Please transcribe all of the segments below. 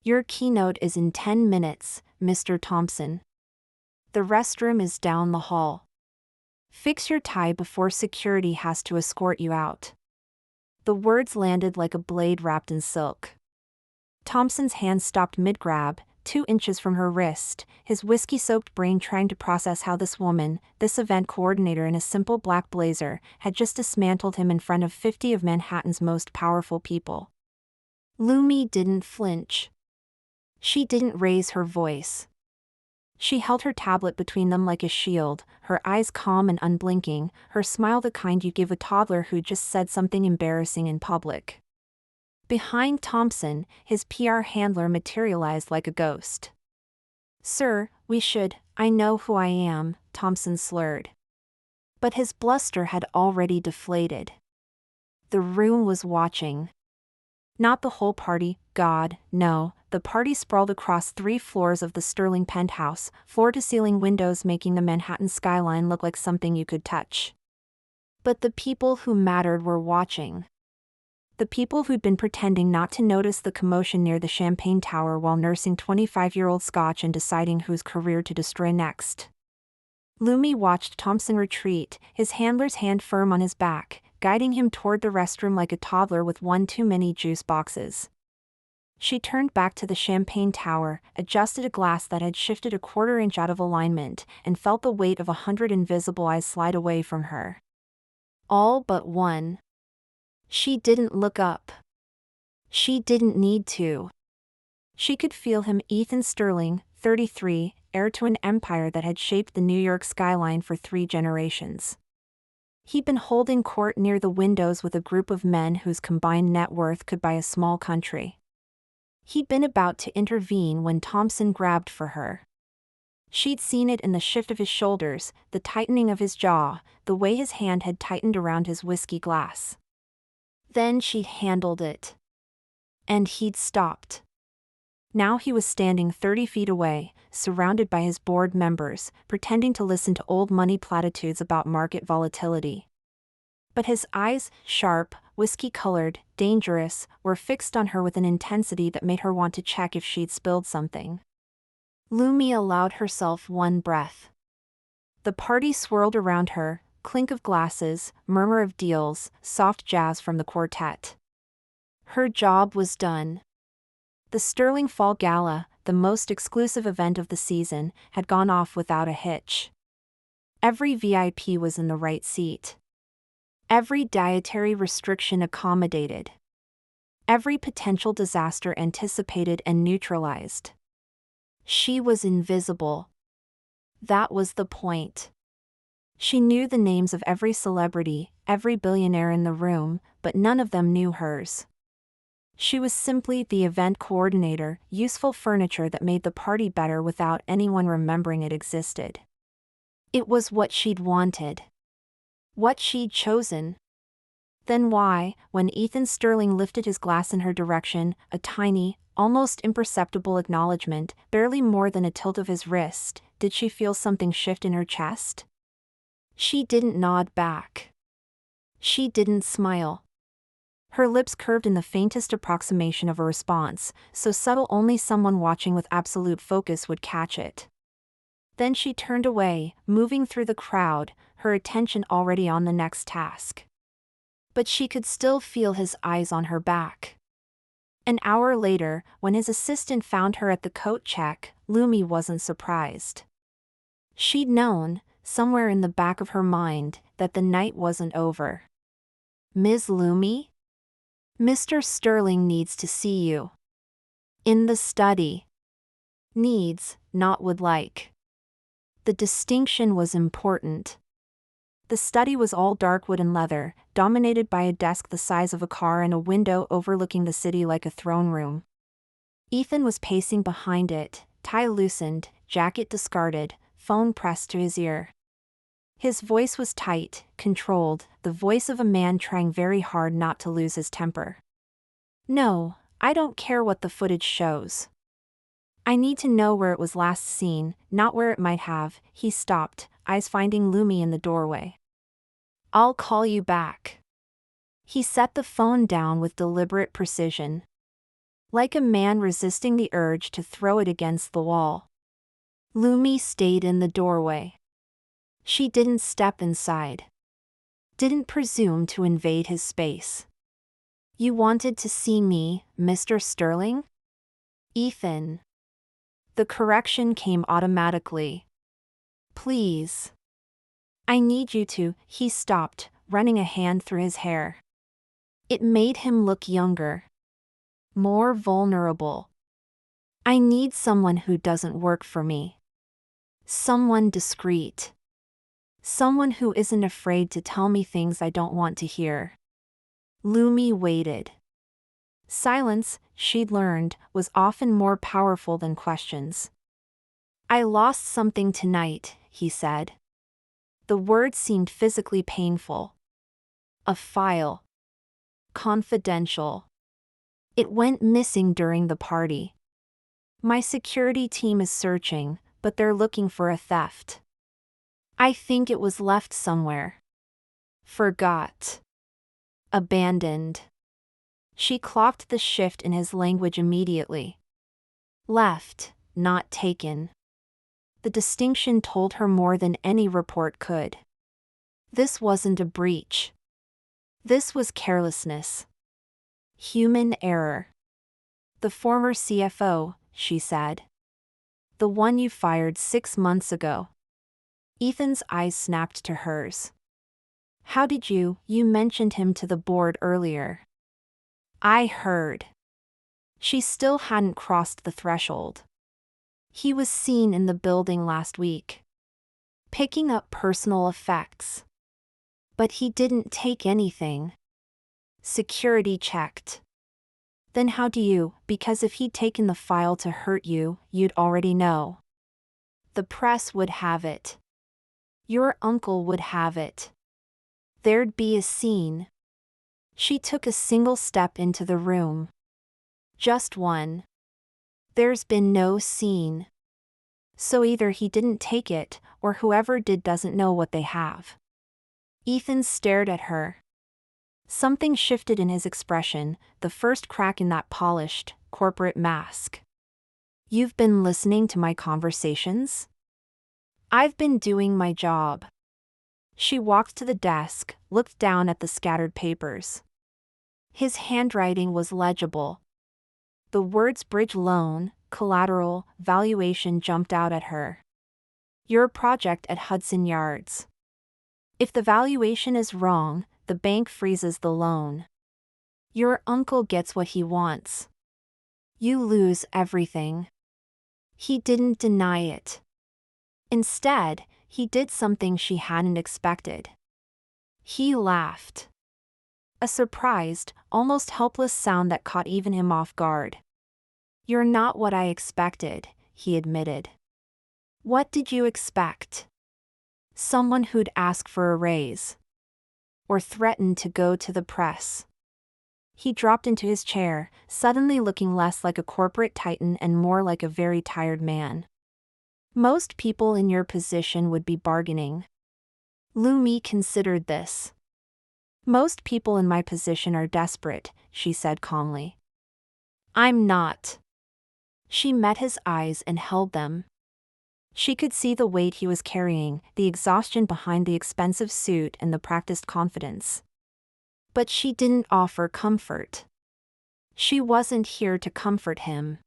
Your keynote is in 10 minutes, Mr. Thompson. The restroom is down the hall. Fix your tie before security has to escort you out. The words landed like a blade wrapped in silk. Thompson's hand stopped mid-grab, 2 inches from her wrist, his whiskey-soaked brain trying to process how this woman, this event coordinator in a simple black blazer, had just dismantled him in front of 50 of Manhattan's most powerful people. Lumi didn't flinch. She didn't raise her voice. She held her tablet between them like a shield, her eyes calm and unblinking, her smile the kind you give a toddler who just said something embarrassing in public. Behind Thompson, his PR handler materialized like a ghost. "Sir, I know who I am," Thompson slurred. But his bluster had already deflated. The room was watching. Not the whole party, God, no. The party sprawled across 3 floors of the Sterling penthouse, floor-to-ceiling windows making the Manhattan skyline look like something you could touch. But the people who mattered were watching. The people who'd been pretending not to notice the commotion near the Champagne Tower while nursing 25-year-old scotch and deciding whose career to destroy next. Lumi watched Thompson retreat, his handler's hand firm on his back, guiding him toward the restroom like a toddler with one too many juice boxes. She turned back to the Champagne Tower, adjusted a glass that had shifted a quarter inch out of alignment, and felt the weight of 100 invisible eyes slide away from her. All but one. She didn't look up. She didn't need to. She could feel him, Ethan Sterling, 33, heir to an empire that had shaped the New York skyline for 3 generations. He'd been holding court near the windows with a group of men whose combined net worth could buy a small country. He'd been about to intervene when Thompson grabbed for her. She'd seen it in the shift of his shoulders, the tightening of his jaw, the way his hand had tightened around his whiskey glass. Then she'd handled it. And he'd stopped. Now he was standing 30 feet away, surrounded by his board members, pretending to listen to old money platitudes about market volatility. But his eyes, sharp, whiskey-colored, dangerous, were fixed on her with an intensity that made her want to check if she'd spilled something. Lumi allowed herself one breath. The party swirled around her, clink of glasses, murmur of deals, soft jazz from the quartet. Her job was done. The Sterling Fall Gala, the most exclusive event of the season, had gone off without a hitch. Every VIP was in the right seat. Every dietary restriction accommodated. Every potential disaster anticipated and neutralized. She was invisible. That was the point. She knew the names of every celebrity, every billionaire in the room, but none of them knew hers. She was simply the event coordinator, useful furniture that made the party better without anyone remembering it existed. It was what she'd wanted. What she'd chosen. Then why, when Ethan Sterling lifted his glass in her direction, a tiny, almost imperceptible acknowledgement, barely more than a tilt of his wrist, did she feel something shift in her chest? She didn't nod back. She didn't smile. Her lips curved in the faintest approximation of a response, so subtle only someone watching with absolute focus would catch it. Then she turned away, moving through the crowd, her attention already on the next task. But she could still feel his eyes on her back. An hour later, when his assistant found her at the coat check, Lumi wasn't surprised. She'd known, somewhere in the back of her mind, that the night wasn't over. "Ms. Lumi? Mr. Sterling needs to see you. In the study." Needs, not would like. The distinction was important. The study was all dark wood and leather, dominated by a desk the size of a car and a window overlooking the city like a throne room. Ethan was pacing behind it, tie loosened, jacket discarded, phone pressed to his ear. His voice was tight, controlled, the voice of a man trying very hard not to lose his temper. "No, I don't care what the footage shows. I need to know where it was last seen, not where it might have." He stopped, eyes finding Lumi in the doorway. "I'll call you back." He set the phone down with deliberate precision. like a man resisting the urge to throw it against the wall. Lumi stayed in the doorway. She didn't step inside. Didn't presume to invade his space. "You wanted to see me, Mr. Sterling?" "Ethan." The correction came automatically. "Please." "I need you to." He stopped, running a hand through his hair. It made him look younger. More vulnerable. "I need someone who doesn't work for me. Someone discreet. Someone who isn't afraid to tell me things I don't want to hear." Lumi waited. Silence, she'd learned, was often more powerful than questions. "I lost something tonight," he said. The word seemed physically painful. "A file. Confidential. It went missing during the party. My security team is searching, but they're looking for a theft. I think it was left somewhere. Forgot. Abandoned." She clocked the shift in his language immediately. Left, not taken. The distinction told her more than any report could. This wasn't a breach. This was carelessness. Human error. "The former CFO," she said. "The one you fired 6 months ago." Ethan's eyes snapped to hers. "How did you mentioned him to the board earlier." "I heard." She still hadn't crossed the threshold. "He was seen in the building last week. Picking up personal effects. But he didn't take anything. Security checked." "Then how do you?" "Because if he'd taken the file to hurt you, you'd already know. The press would have it. Your uncle would have it. There'd be a scene." She took a single step into the room. Just one. "There's been no scene. So either he didn't take it, or whoever did doesn't know what they have." Ethan stared at her. Something shifted in his expression, the first crack in that polished, corporate mask. "You've been listening to my conversations?" "I've been doing my job." She walked to the desk, looked down at the scattered papers. His handwriting was legible. The words bridge loan, collateral, valuation jumped out at her. "Your project at Hudson Yards. If the valuation is wrong, the bank freezes the loan. Your uncle gets what he wants. You lose everything." He didn't deny it. Instead, he did something she hadn't expected. He laughed. A surprised, almost helpless sound that caught even him off guard. "You're not what I expected," he admitted. "What did you expect? Someone who'd ask for a raise. Or threaten to go to the press." He dropped into his chair, suddenly looking less like a corporate titan and more like a very tired man. "Most people in your position would be bargaining." Lumi considered this. "Most people in my position are desperate," she said calmly. "I'm not." She met his eyes and held them. She could see the weight he was carrying, the exhaustion behind the expensive suit and the practiced confidence. But she didn't offer comfort. She wasn't here to comfort him.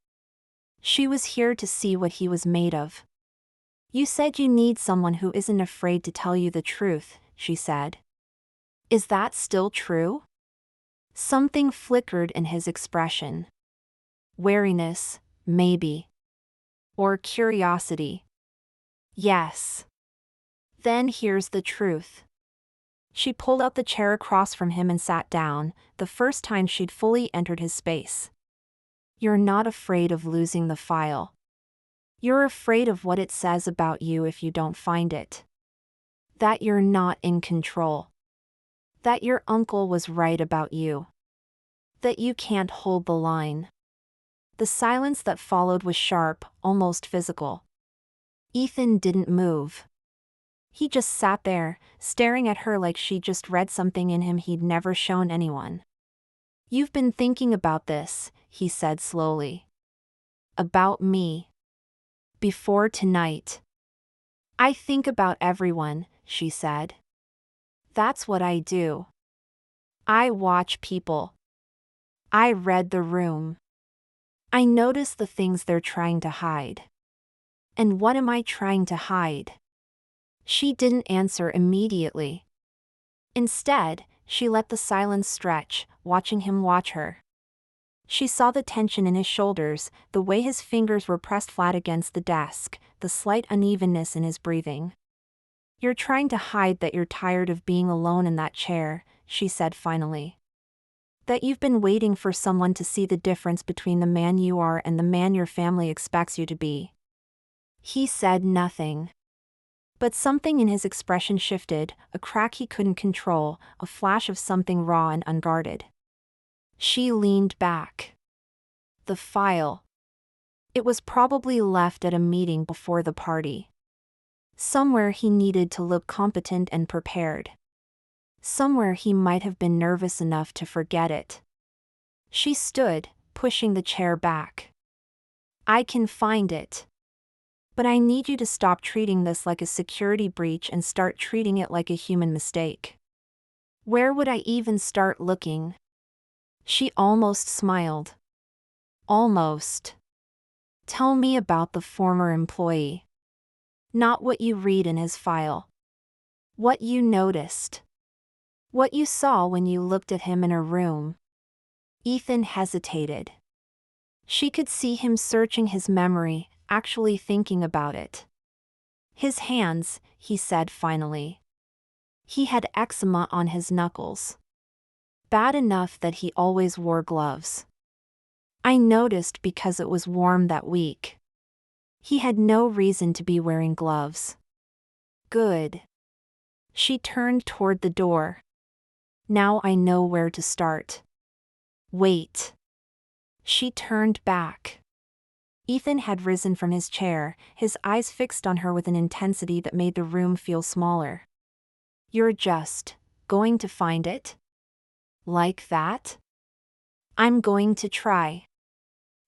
She was here to see what he was made of. "You said you need someone who isn't afraid to tell you the truth," she said. "Is that still true?" Something flickered in his expression. Wariness, maybe. Or curiosity. "Yes." "Then here's the truth." She pulled out the chair across from him and sat down, the first time she'd fully entered his space. "You're not afraid of losing the file. You're afraid of what it says about you if you don't find it. That you're not in control. That your uncle was right about you. That you can't hold the line." The silence that followed was sharp, almost physical. Ethan didn't move. He just sat there, staring at her like she'd just read something in him he'd never shown anyone. "You've been thinking about this," he said slowly. About me. Before tonight. I think about everyone, she said. That's what I do. I watch people. I read the room. I notice the things they're trying to hide. And what am I trying to hide? She didn't answer immediately. Instead, she let the silence stretch, watching him watch her. She saw the tension in his shoulders, the way his fingers were pressed flat against the desk, the slight unevenness in his breathing. You're trying to hide that you're tired of being alone in that chair, she said finally. That you've been waiting for someone to see the difference between the man you are and the man your family expects you to be. He said nothing. But something in his expression shifted, a crack he couldn't control, a flash of something raw and unguarded. She leaned back. The file. It was probably left at a meeting before the party. Somewhere he needed to look competent and prepared. Somewhere he might have been nervous enough to forget it. She stood, pushing the chair back. I can find it. But I need you to stop treating this like a security breach and start treating it like a human mistake. Where would I even start looking? She almost smiled. Almost. Tell me about the former employee. Not what you read in his file. What you noticed. What you saw when you looked at him in her room. Ethan hesitated. She could see him searching his memory, actually thinking about it. His hands, he said finally. He had eczema on his knuckles. Bad enough that he always wore gloves. I noticed because it was warm that week. He had no reason to be wearing gloves. Good. She turned toward the door. Now I know where to start. Wait. She turned back. Ethan had risen from his chair, his eyes fixed on her with an intensity that made the room feel smaller. You're just going to find it? Like that? I'm going to try.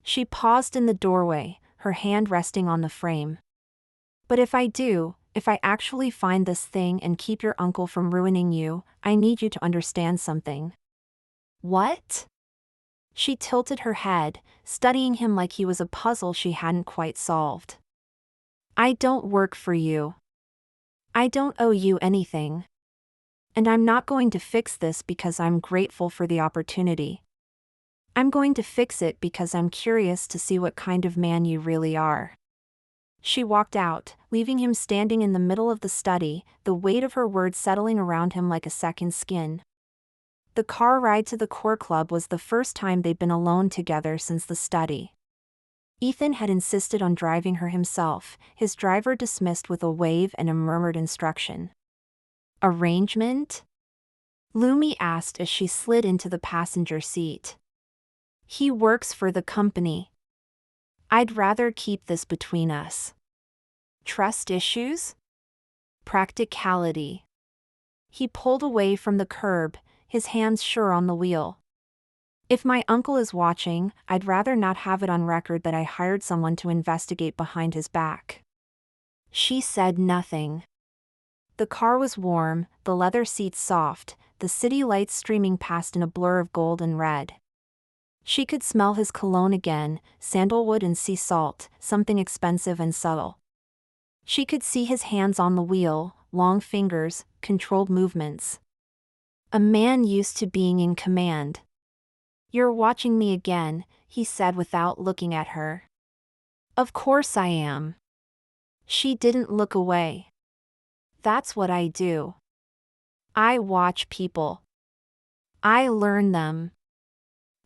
She paused in the doorway, her hand resting on the frame. But if I do, if I actually find this thing and keep your uncle from ruining you, I need you to understand something. What? She tilted her head, studying him like he was a puzzle she hadn't quite solved. I don't work for you. I don't owe you anything. And I'm not going to fix this because I'm grateful for the opportunity. I'm going to fix it because I'm curious to see what kind of man you really are. She walked out, leaving him standing in the middle of the study, the weight of her words settling around him like a second skin. The car ride to the core club was the first time they'd been alone together since the study. Ethan had insisted on driving her himself, his driver dismissed with a wave and a murmured instruction. Arrangement? Lumi asked as she slid into the passenger seat. He works for the company. I'd rather keep this between us. Trust issues? Practicality. He pulled away from the curb, his hands sure on the wheel. If my uncle is watching, I'd rather not have it on record that I hired someone to investigate behind his back. She said nothing. The car was warm, the leather seats soft, the city lights streaming past in a blur of gold and red. She could smell his cologne again, sandalwood and sea salt, something expensive and subtle. She could see his hands on the wheel, long fingers, controlled movements. A man used to being in command. You're watching me again, he said without looking at her. Of course I am. She didn't look away. That's what I do. I watch people. I learn them.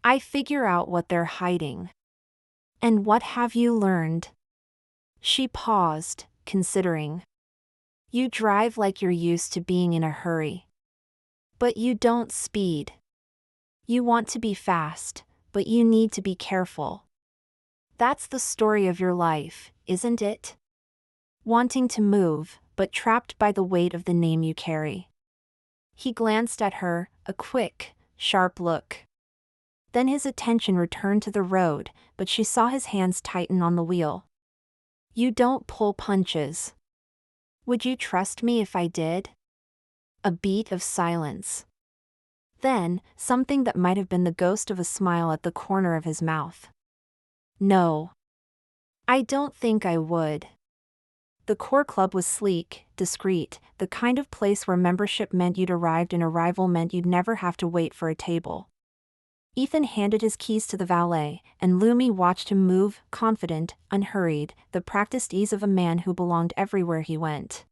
I figure out what they're hiding. And what have you learned? She paused, considering. You drive like you're used to being in a hurry. But you don't speed. You want to be fast, but you need to be careful. That's the story of your life, isn't it? Wanting to move, but trapped by the weight of the name you carry. He glanced at her, a quick, sharp look. Then his attention returned to the road, but she saw his hands tighten on the wheel. You don't pull punches. Would you trust me if I did? A beat of silence. Then, something that might have been the ghost of a smile at the corner of his mouth. No. I don't think I would. The core club was sleek, discreet, the kind of place where membership meant you'd arrived and arrival meant you'd never have to wait for a table. Ethan handed his keys to the valet, and Lumi watched him move, confident, unhurried, the practiced ease of a man who belonged everywhere he went.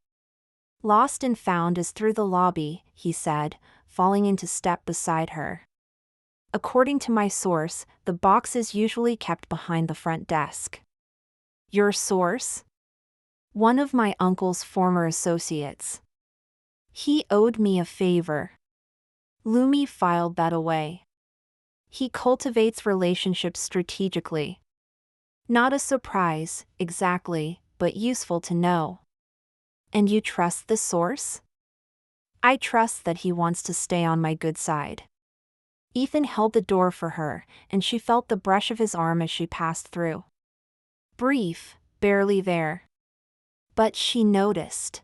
Lost and found is through the lobby, he said, falling into step beside her. According to my source, the box is usually kept behind the front desk. Your source? One of my uncle's former associates. He owed me a favor. Lumi filed that away. He cultivates relationships strategically. Not a surprise, exactly, but useful to know. And you trust the source? I trust that he wants to stay on my good side. Ethan held the door for her, and she felt the brush of his arm as she passed through. Brief, barely there. But she noticed.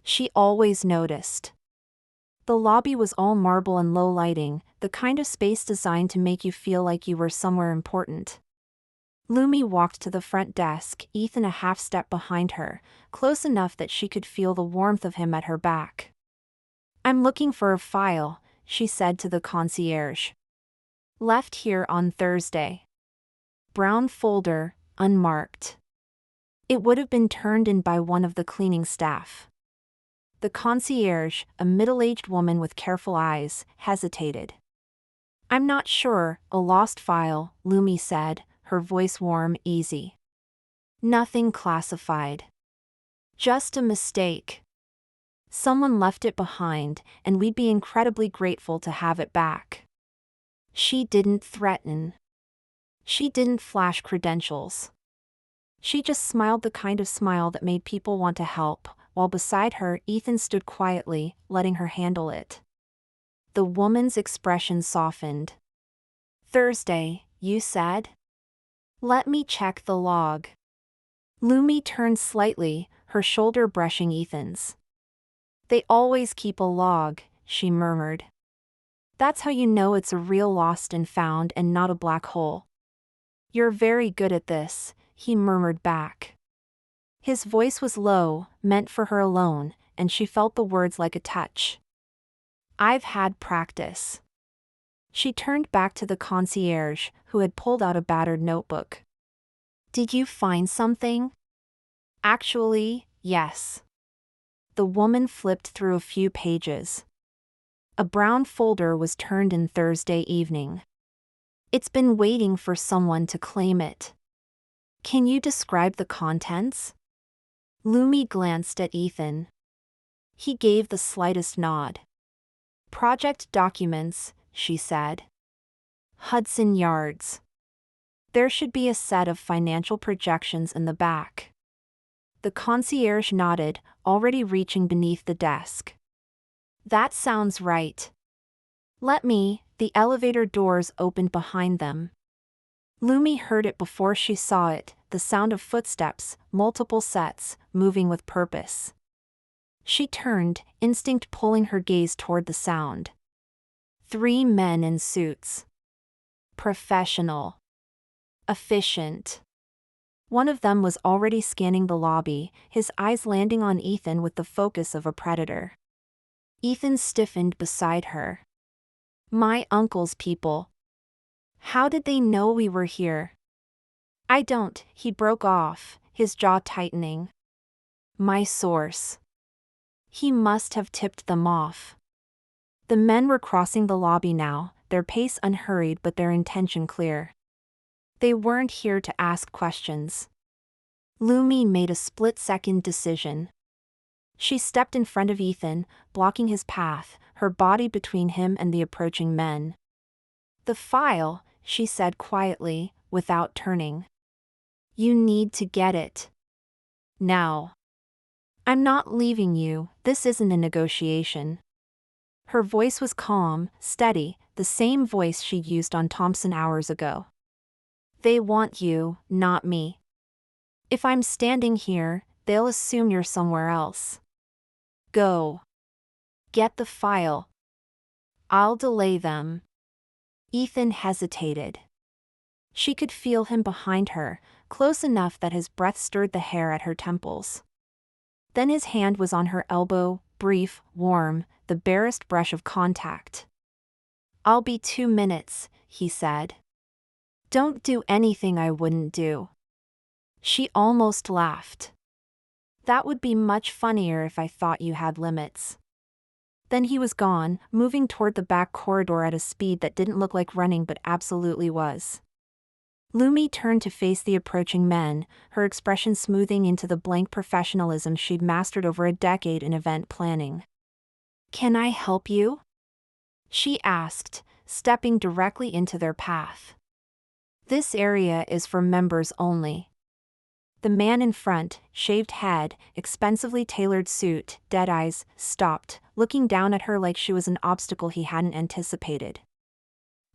She always noticed. The lobby was all marble and low lighting, the kind of space designed to make you feel like you were somewhere important. Lumi walked to the front desk, Ethan a half step behind her, close enough that she could feel the warmth of him at her back. I'm looking for a file, she said to the concierge. Left here on Thursday. Brown folder, unmarked. It would have been turned in by one of the cleaning staff. The concierge, a middle-aged woman with careful eyes, hesitated. I'm not sure, a lost file, Lumi said, her voice warm, easy. Nothing classified. Just a mistake. Someone left it behind, and we'd be incredibly grateful to have it back. She didn't threaten. She didn't flash credentials. She just smiled the kind of smile that made people want to help, while beside her Ethan stood quietly, letting her handle it. The woman's expression softened. Thursday, you said? Let me check the log. Lumi turned slightly, her shoulder brushing Ethan's. They always keep a log, she murmured. That's how you know it's a real lost and found and not a black hole. You're very good at this, he murmured back. His voice was low, meant for her alone, and she felt the words like a touch. I've had practice. She turned back to the concierge, who had pulled out a battered notebook. Did you find something? Actually, yes. The woman flipped through a few pages. A brown folder was turned in Thursday evening. It's been waiting for someone to claim it. Can you describe the contents? Lumi glanced at Ethan. He gave the slightest nod. Project documents, she said. Hudson Yards. There should be a set of financial projections in the back. The concierge nodded, already reaching beneath the desk. That sounds right. The elevator doors opened behind them. Lumi heard it before she saw it, the sound of footsteps, multiple sets, moving with purpose. She turned, instinct pulling her gaze toward the sound. 3 men in suits. Professional. Efficient. One of them was already scanning the lobby, his eyes landing on Ethan with the focus of a predator. Ethan stiffened beside her. My uncle's people. How did they know we were here? I don't, he broke off, his jaw tightening. My source. He must have tipped them off. The men were crossing the lobby now, their pace unhurried but their intention clear. They weren't here to ask questions. Lumi made a split-second decision. She stepped in front of Ethan, blocking his path, her body between him and the approaching men. The file, she said quietly, without turning. You need to get it. Now. I'm not leaving you, this isn't a negotiation. Her voice was calm, steady, the same voice she'd used on Thompson hours ago. They want you, not me. If I'm standing here, they'll assume you're somewhere else. Go. Get the file. I'll delay them. Ethan hesitated. She could feel him behind her, close enough that his breath stirred the hair at her temples. Then his hand was on her elbow, brief, warm, the barest brush of contact. I'll be 2 minutes, he said. Don't do anything I wouldn't do. She almost laughed. That would be much funnier if I thought you had limits. Then he was gone, moving toward the back corridor at a speed that didn't look like running but absolutely was. Lumi turned to face the approaching men, her expression smoothing into the blank professionalism she'd mastered over a decade in event planning. Can I help you? She asked, stepping directly into their path. This area is for members only. The man in front, shaved head, expensively tailored suit, dead eyes, stopped, looking down at her like she was an obstacle he hadn't anticipated.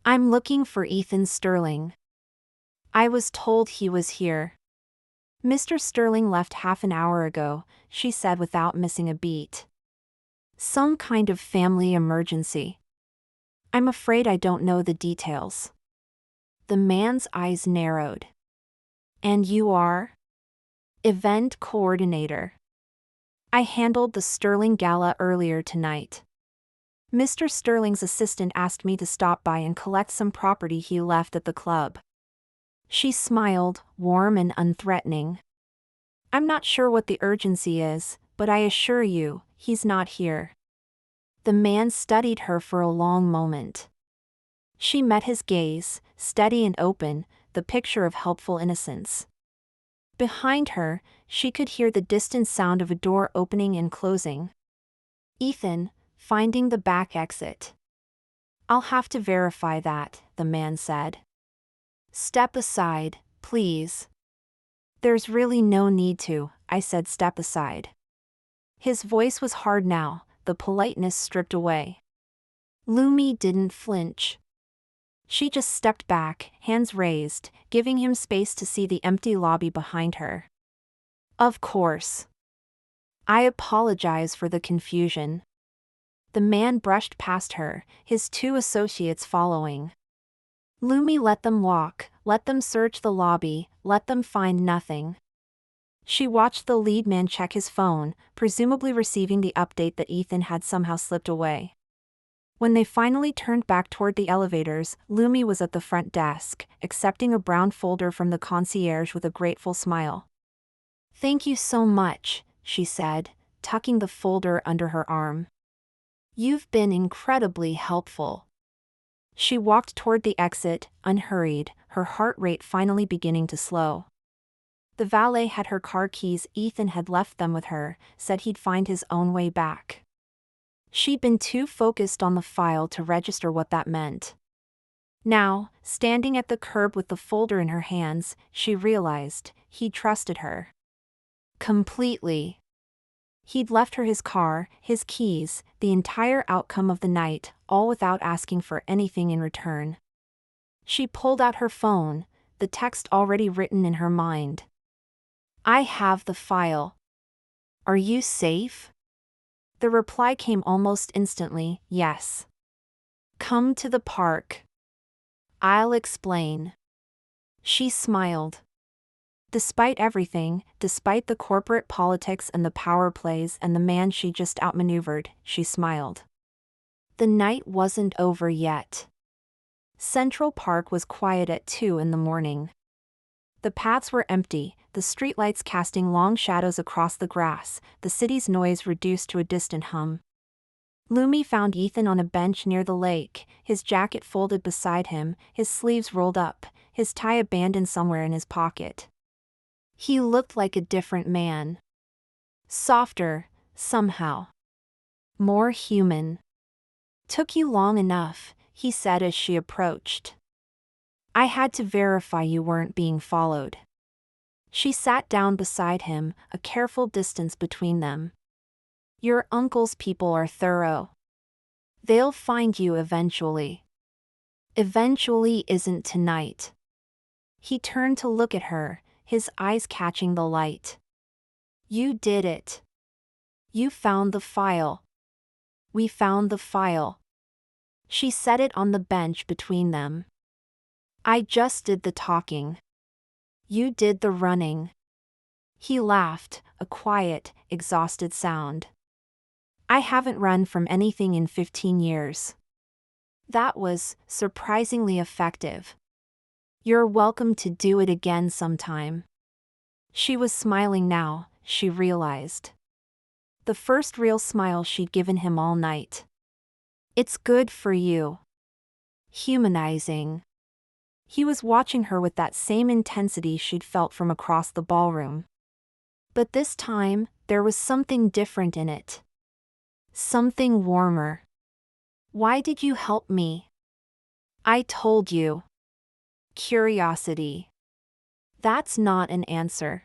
I'm looking for Ethan Sterling. I was told he was here. Mr. Sterling left half an hour ago, she said without missing a beat. Some kind of family emergency. I'm afraid I don't know the details. The man's eyes narrowed. And you are? Event coordinator. I handled the Sterling Gala earlier tonight. Mr. Sterling's assistant asked me to stop by and collect some property he left at the club. She smiled, warm and unthreatening. I'm not sure what the urgency is, but I assure you, he's not here. The man studied her for a long moment. She met his gaze, steady and open, the picture of helpful innocence. Behind her, she could hear the distant sound of a door opening and closing. Ethan, finding the back exit. I'll have to verify that, the man said. Step aside, please. There's really no need to, I said. Step aside. His voice was hard now, the politeness stripped away. Lumi didn't flinch. She just stepped back, hands raised, giving him space to see the empty lobby behind her. Of course. I apologize for the confusion. The man brushed past her, his 2 associates following. Lumi let them walk, let them search the lobby, let them find nothing. She watched the lead man check his phone, presumably receiving the update that Ethan had somehow slipped away. When they finally turned back toward the elevators, Lumi was at the front desk, accepting a brown folder from the concierge with a grateful smile. Thank you so much, she said, tucking the folder under her arm. You've been incredibly helpful. She walked toward the exit, unhurried, her heart rate finally beginning to slow. The valet had her car keys. Ethan had left them with her, said he'd find his own way back. She'd been too focused on the file to register what that meant. Now, standing at the curb with the folder in her hands, she realized he trusted her. Completely. He'd left her his car, his keys, the entire outcome of the night, all without asking for anything in return. She pulled out her phone, the text already written in her mind. I have the file. Are you safe? The reply came almost instantly, yes. Come to the park. I'll explain. She smiled. Despite everything, despite the corporate politics and the power plays and the man she just outmaneuvered, she smiled. The night wasn't over yet. Central Park was quiet at 2 in the morning. The paths were empty, the streetlights casting long shadows across the grass, the city's noise reduced to a distant hum. Lumi found Ethan on a bench near the lake, his jacket folded beside him, his sleeves rolled up, his tie abandoned somewhere in his pocket. He looked like a different man. Softer, somehow. More human. Took you long enough, he said as she approached. I had to verify you weren't being followed. She sat down beside him, a careful distance between them. Your uncle's people are thorough. They'll find you eventually. Eventually isn't tonight. He turned to look at her, his eyes catching the light. You did it. You found the file. We found the file. She set it on the bench between them. I just did the talking. You did the running. He laughed, a quiet, exhausted sound. I haven't run from anything in 15 years. That was surprisingly effective. You're welcome to do it again sometime. She was smiling now, she realized. The first real smile she'd given him all night. It's good for you. Humanizing. He was watching her with that same intensity she'd felt from across the ballroom. But this time, there was something different in it. Something warmer. Why did you help me? I told you. Curiosity. That's not an answer.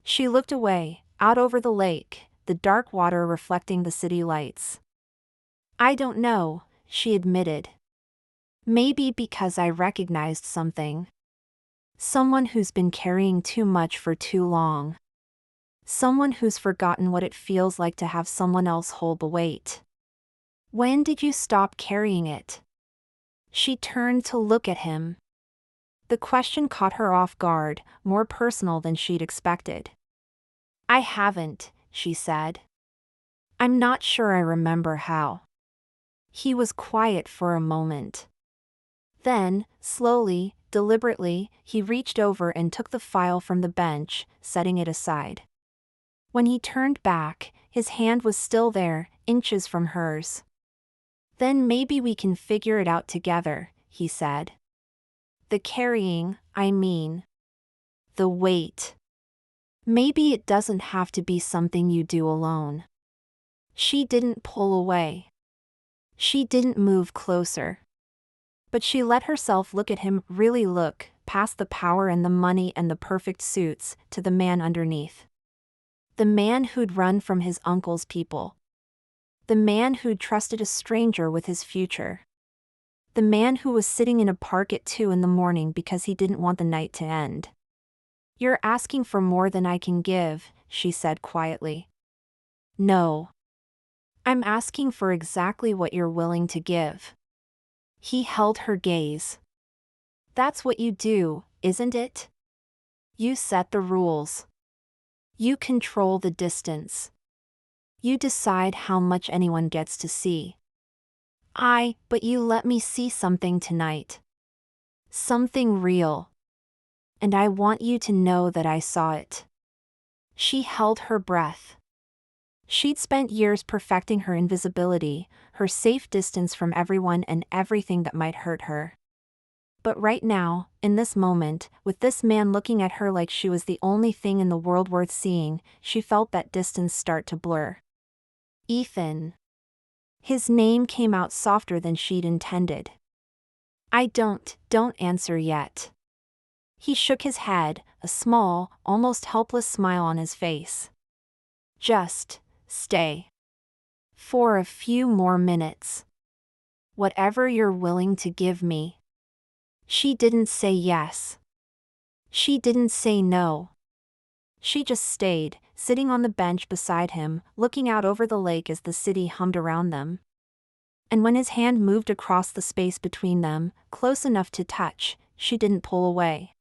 She looked away, out over the lake, the dark water reflecting the city lights. I don't know, she admitted. Maybe because I recognized something. Someone who's been carrying too much for too long. Someone who's forgotten what it feels like to have someone else hold the weight. When did you stop carrying it? She turned to look at him. The question caught her off guard, more personal than she'd expected. I haven't, she said. I'm not sure I remember how. He was quiet for a moment. Then, slowly, deliberately, he reached over and took the file from the bench, setting it aside. When he turned back, his hand was still there, inches from hers. Then maybe we can figure it out together, he said. The carrying, I mean. The weight. Maybe it doesn't have to be something you do alone. She didn't pull away. She didn't move closer. But she let herself look at him, really look, past the power and the money and the perfect suits, to the man underneath. The man who'd run from his uncle's people. The man who'd trusted a stranger with his future. The man who was sitting in a park at 2 in the morning because he didn't want the night to end. You're asking for more than I can give, she said quietly. No. I'm asking for exactly what you're willing to give. He held her gaze. That's what you do, isn't it? You set the rules. You control the distance. You decide how much anyone gets to see. But you let me see something tonight. Something real. And I want you to know that I saw it. She held her breath. She'd spent years perfecting her invisibility, her safe distance from everyone and everything that might hurt her. But right now, in this moment, with this man looking at her like she was the only thing in the world worth seeing, she felt that distance start to blur. Ethan. His name came out softer than she'd intended. Don't answer yet. He shook his head, a small, almost helpless smile on his face. Just stay. For a few more minutes. Whatever you're willing to give me. She didn't say yes. She didn't say no. She just stayed, sitting on the bench beside him, looking out over the lake as the city hummed around them. And when his hand moved across the space between them, close enough to touch, she didn't pull away.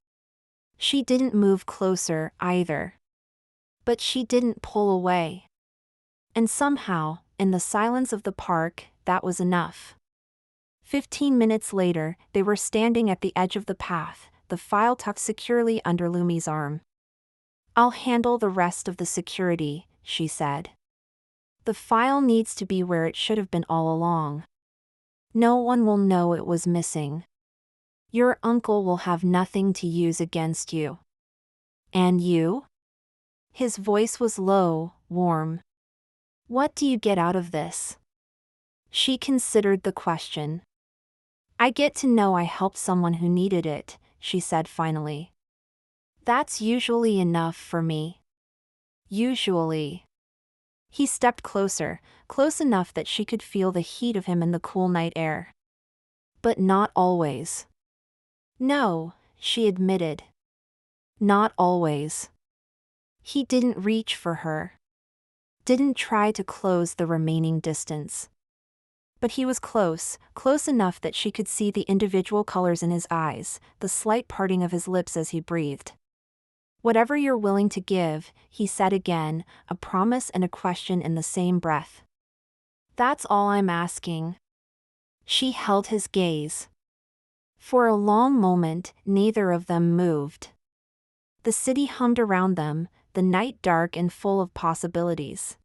She didn't move closer, either. But she didn't pull away. And somehow, in the silence of the park, that was enough. 15 minutes later, they were standing at the edge of the path, the file tucked securely under Lumi's arm. I'll handle the rest of the security, she said. The file needs to be where it should have been all along. No one will know it was missing. Your uncle will have nothing to use against you. And you? His voice was low, warm. What do you get out of this? She considered the question. I get to know I helped someone who needed it, she said finally. That's usually enough for me. Usually. He stepped closer, close enough that she could feel the heat of him in the cool night air. But not always. No, she admitted. Not always. He didn't reach for her. Didn't try to close the remaining distance. But he was close, close enough that she could see the individual colors in his eyes, the slight parting of his lips as he breathed. Whatever you're willing to give, he said again, a promise and a question in the same breath. That's all I'm asking. She held his gaze. For a long moment, neither of them moved. The city hummed around them, the night dark and full of possibilities.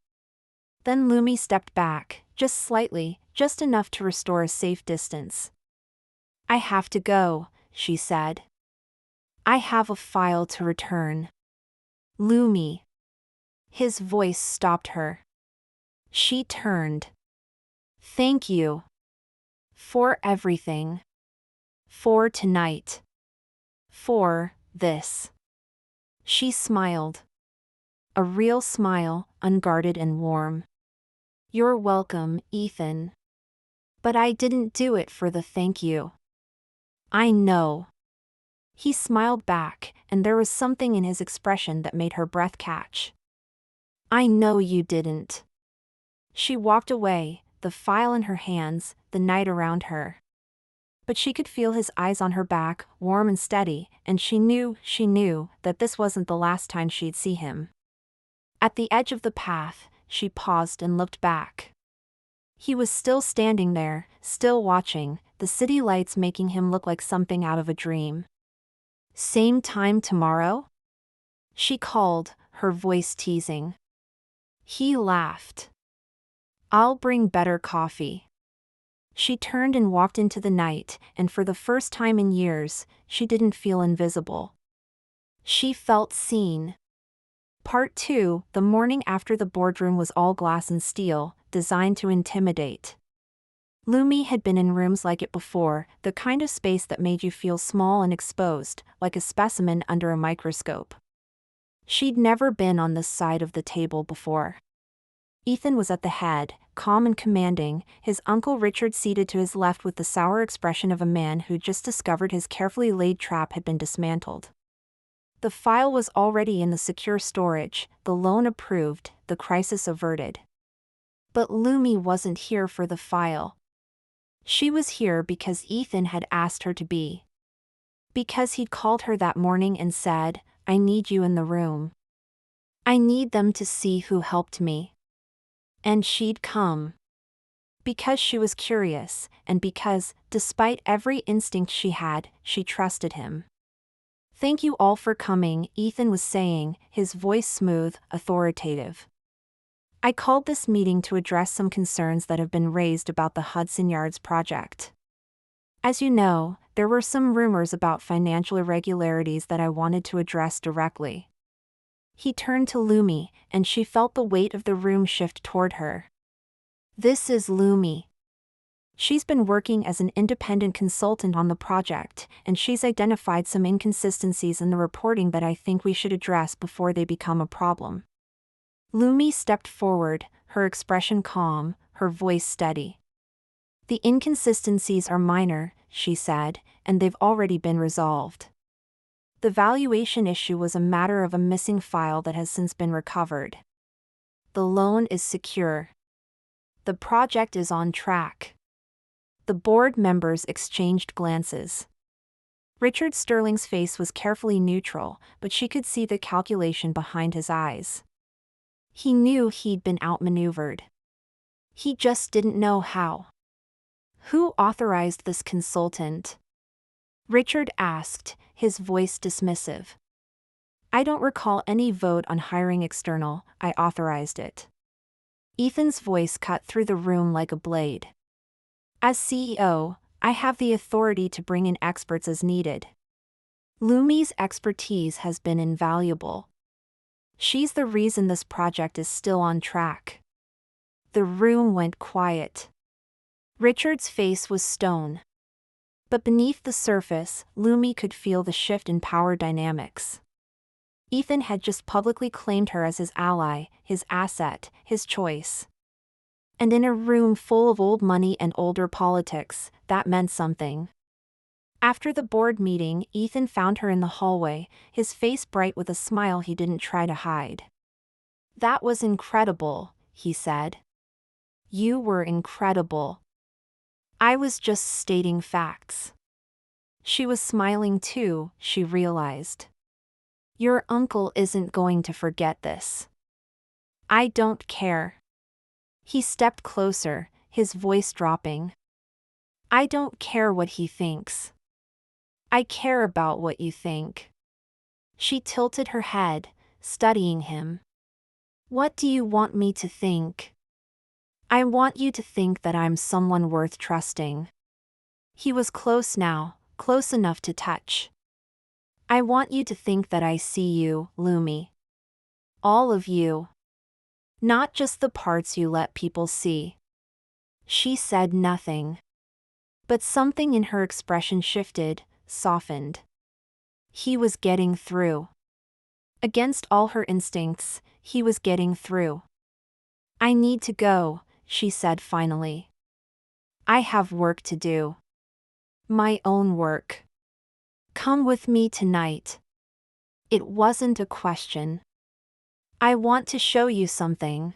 Then Lumi stepped back, just slightly, just enough to restore a safe distance. I have to go, she said. I have a file to return. Lumi. His voice stopped her. She turned. Thank you. For everything. For tonight. For this. She smiled. A real smile, unguarded and warm. You're welcome, Ethan. But I didn't do it for the thank you. I know. He smiled back, and there was something in his expression that made her breath catch. I know you didn't. She walked away, the file in her hands, the night around her. But she could feel his eyes on her back, warm and steady, and she knew that this wasn't the last time she'd see him. At the edge of the path, she paused and looked back. He was still standing there, still watching, the city lights making him look like something out of a dream. Same time tomorrow? She called, her voice teasing. He laughed. I'll bring better coffee. She turned and walked into the night, and for the first time in years, she didn't feel invisible. She felt seen. Part 2, the morning after the boardroom was all glass and steel, designed to intimidate. Lumi had been in rooms like it before, the kind of space that made you feel small and exposed, like a specimen under a microscope. She'd never been on this side of the table before. Ethan was at the head, calm and commanding, his uncle Richard seated to his left with the sour expression of a man who just discovered his carefully laid trap had been dismantled. The file was already in the secure storage, the loan approved, the crisis averted. But Lumi wasn't here for the file. She was here because Ethan had asked her to be. Because he'd called her that morning and said, I need you in the room. I need them to see who helped me. And she'd come. Because she was curious, and because, despite every instinct she had, she trusted him. Thank you all for coming, Ethan was saying, his voice smooth, authoritative. I called this meeting to address some concerns that have been raised about the Hudson Yards project. As you know, there were some rumors about financial irregularities that I wanted to address directly. He turned to Lumi, and she felt the weight of the room shift toward her. This is Lumi. She's been working as an independent consultant on the project, and she's identified some inconsistencies in the reporting that I think we should address before they become a problem. Lumi stepped forward, her expression calm, her voice steady. The inconsistencies are minor, she said, and they've already been resolved. The valuation issue was a matter of a missing file that has since been recovered. The loan is secure. The project is on track. The board members exchanged glances. Richard Sterling's face was carefully neutral, but she could see the calculation behind his eyes. He knew he'd been outmaneuvered. He just didn't know how. Who authorized this consultant? Richard asked, his voice dismissive. I don't recall any vote on hiring external, I authorized it. Ethan's voice cut through the room like a blade. As CEO, I have the authority to bring in experts as needed. Lumi's expertise has been invaluable. She's the reason this project is still on track. The room went quiet. Richard's face was stone. But beneath the surface, Lumi could feel the shift in power dynamics. Ethan had just publicly claimed her as his ally, his asset, his choice. And in a room full of old money and older politics, that meant something. After the board meeting, Ethan found her in the hallway, his face bright with a smile he didn't try to hide. "That was incredible," he said. "You were incredible." "I was just stating facts." She was smiling too, she realized. "Your uncle isn't going to forget this." "I don't care." He stepped closer, his voice dropping. "I don't care what he thinks. I care about what you think." She tilted her head, studying him. "What do you want me to think?" "I want you to think that I'm someone worth trusting." He was close now, close enough to touch. "I want you to think that I see you, Lumi. All of you. Not just the parts you let people see." She said nothing. But something in her expression shifted, softened. He was getting through. Against all her instincts, he was getting through. "I need to go," she said finally. "I have work to do. My own work. Come with me tonight." It wasn't a question. "I want to show you something.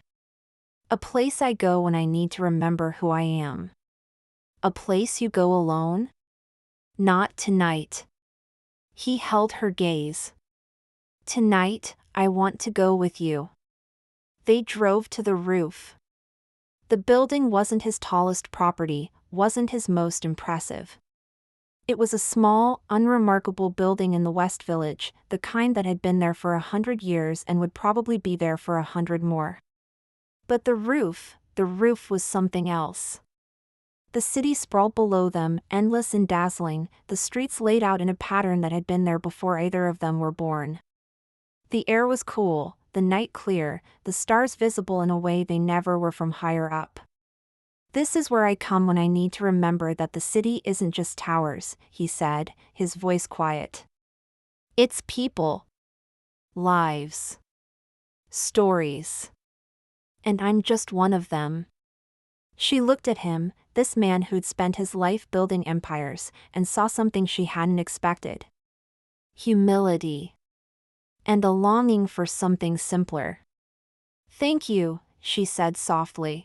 A place I go when I need to remember who I am." "A place you go alone?" "Not tonight." He held her gaze. "Tonight, I want to go with you." They drove to the roof. The building wasn't his tallest property, wasn't his most impressive. It was a small, unremarkable building in the West Village, the kind that had been there for 100 years and would probably be there for 100 more. But the roof was something else. The city sprawled below them, endless and dazzling, the streets laid out in a pattern that had been there before either of them were born. The air was cool, the night clear, the stars visible in a way they never were from higher up. "This is where I come when I need to remember that the city isn't just towers," he said, his voice quiet. "It's people. Lives. Stories. And I'm just one of them." She looked at him, this man who'd spent his life building empires, and saw something she hadn't expected. Humility. And a longing for something simpler. "Thank you," she said softly.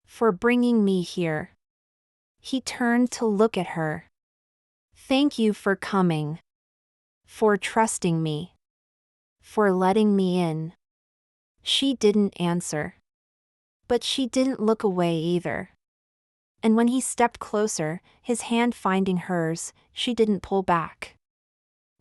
"For bringing me here." He turned to look at her. "Thank you for coming. For trusting me. For letting me in." She didn't answer. But she didn't look away either. And when he stepped closer, his hand finding hers, she didn't pull back.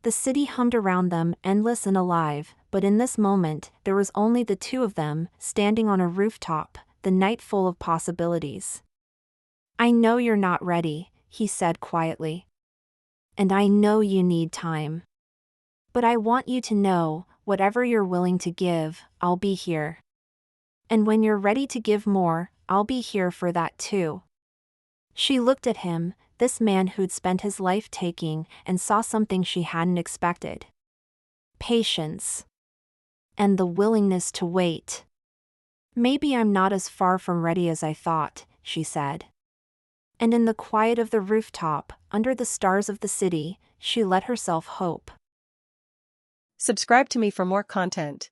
The city hummed around them, endless and alive, but in this moment, there was only the two of them, standing on a rooftop, the night full of possibilities. "I know you're not ready," he said quietly. "And I know you need time. But I want you to know, whatever you're willing to give, I'll be here. And when you're ready to give more, I'll be here for that too." She looked at him, this man who'd spent his life taking, and saw something she hadn't expected. Patience. And the willingness to wait. "Maybe I'm not as far from ready as I thought," she said. And in the quiet of the rooftop, under the stars of the city, she let herself hope. Subscribe to me for more content.